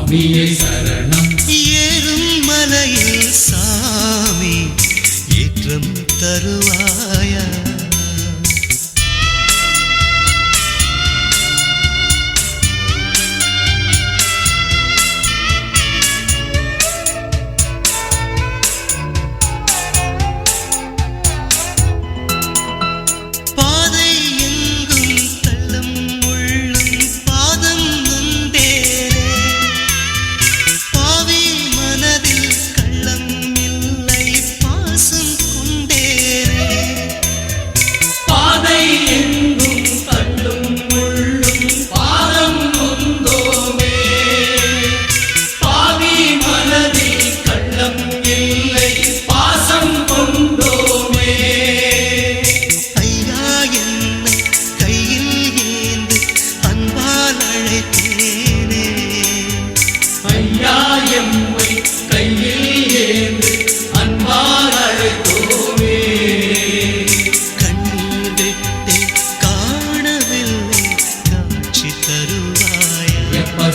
சுவாமியே சரணம். ஏறும் மலையில் சாமி ஏற்றம் தருவாயா?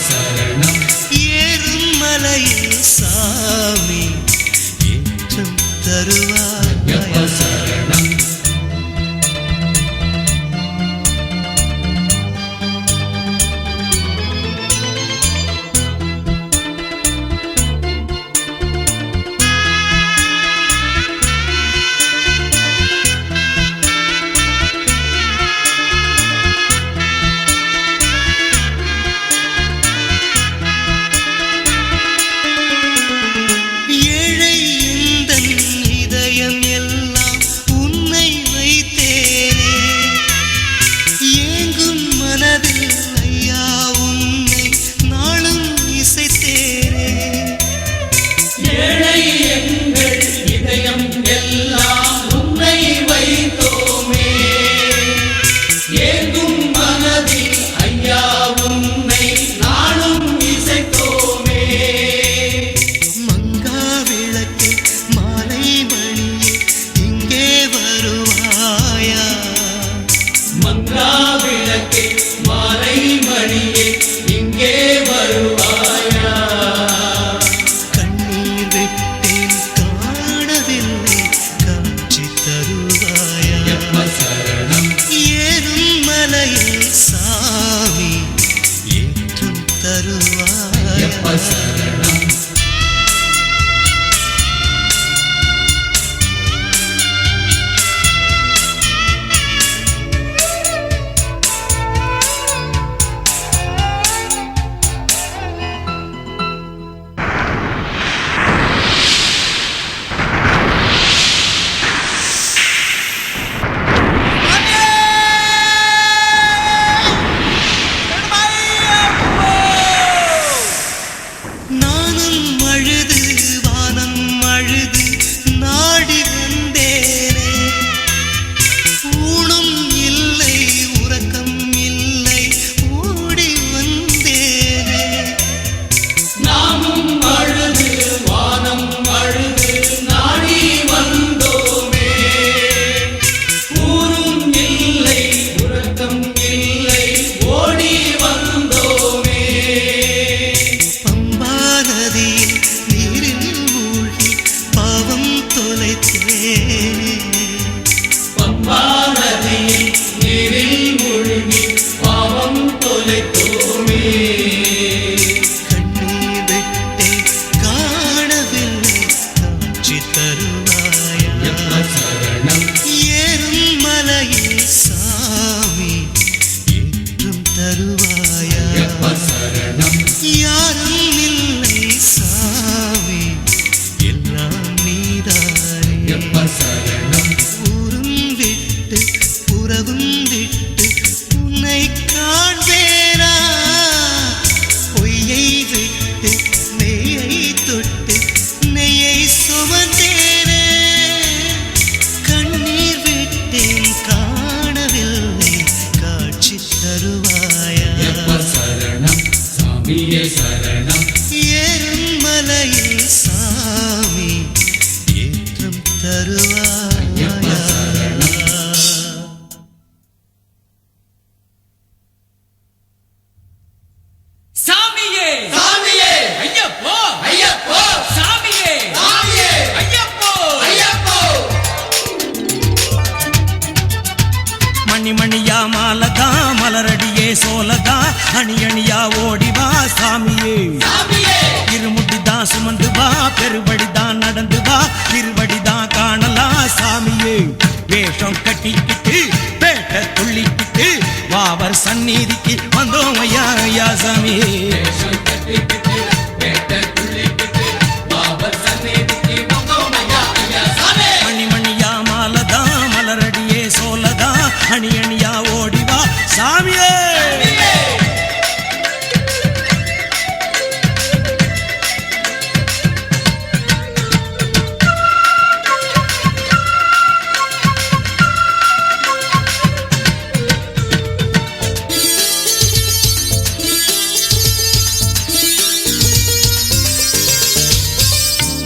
சரணம். ஏறும் மலையில் சாமி ஏற்றம் தருவாயா? சரணம். அணி அணியா ஓடிவா சாமியே இருமுடிதான் சுமந்து வா பெருவடிதான் நடந்து வா திருவடிதான் காணலாம் சாமியே வேஷம் கட்டிக்கிட்டு பேட்ட துள்ளிக்கிட்டு வாவர் சந்நிதிக்கு வந்தோம் ஐயா ஐயா சாமியே மணிமணியா மாலதா மலரடியே சோலதா அணி அணியா ஓடிவா சாமியே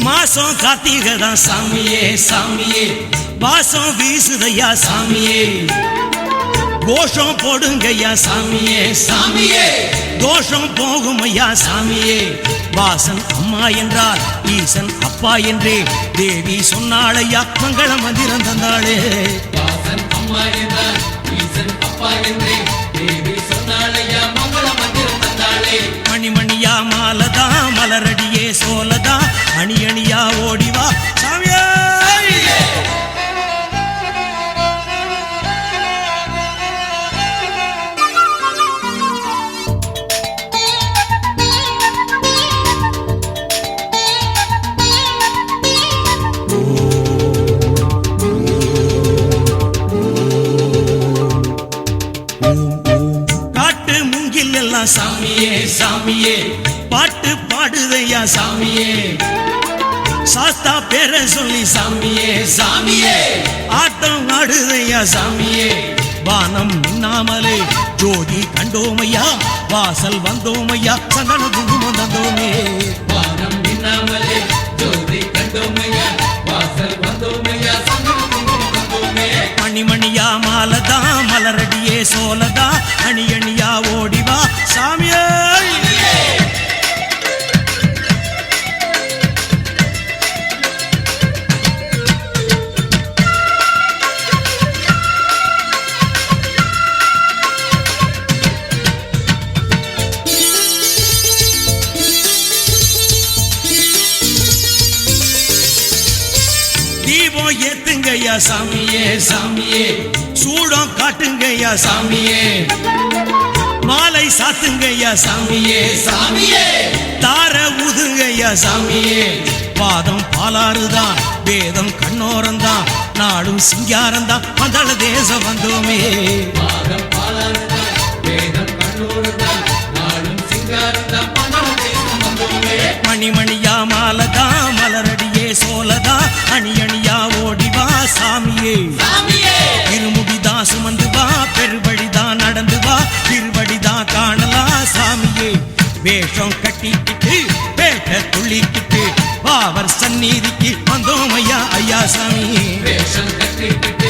மாசம் கார்த்திகதான் சாமியே சாமியே வாசம் வீசுதையா சாமியே கோஷம் போடுங்கய்யா சாமியே சாமியே தோஷம் போகும் ஐயா சாமியே வாசன் அம்மா என்றால் ஈசன் அப்பா என்றே தேவி சொன்னாளையா மங்கள மந்திரம் தந்தாளே வாசன் அம்மா என்றால் ஈசன் அப்பா என்றே தேவி சொன்னாளையா மங்கள மந்திரம் தந்தாளே மணிமணியா மாலதா மலரடியே சோலதா அணி அணியா ஓடிவா சாமியே காட்டு முங்கில் எல்லாம் சாமியே சாமியே பாட்டு பாடுதையா சாமியே சாஸ்தா பேர சொல்லி சாமியே சாமியே ஆட்டம் ஆடுதையா சாமியே வானம் நாமலே ஜோதி கண்டோமையா வாசல் வந்தோமையா சந்தன குங்குமம் தந்தோமே வானம் நின்னாமலே ஜோதி கண்டோமையா வாசல் வந்தோமையா சந்தன குங்குமம் தந்தோமே மணிமணியா மாலதா மலரடியே சோலதா அணி அணியா ஓடிவா சாமியே தீபம் ஏத்துங்கய்யா சாமியே சாமியே சூடம் காட்டுங்கய்யா சாமியே மாலை சாத்துங்கய்யா சாமியே சாமியே தார ஊதுங்கய்யா சாமியே பாதம் பாலாறுதான் வேதம் கண்ணோரந்தான் நாடும் சிங்காரந்தான் பந்தள தேசம் வந்தோமே பாதம் பாலாறுதான் வேதம் கண்ணோரந்தான் நாடும் சிங்காரந்தான் பந்தள தேசம் வந்தோமே மணிமணியா மாலதா மலரடியே சோலதா அணி அணியா ஓடிவா சாமியே சாமியே இருமுடிதான் சுமந்து வா பெருவழிதான் நடந்து வா திருவடிதான் காணலாம் சாமியே வேஷம் கட்டிக்கிட்டு பேட்ட துள்ளிக்கிட்டு வாவர் சந்நிதிக்கு வந்தோம் ஐயா ஐயா சாமியே வேஷம் கட்டிக்கிட்டு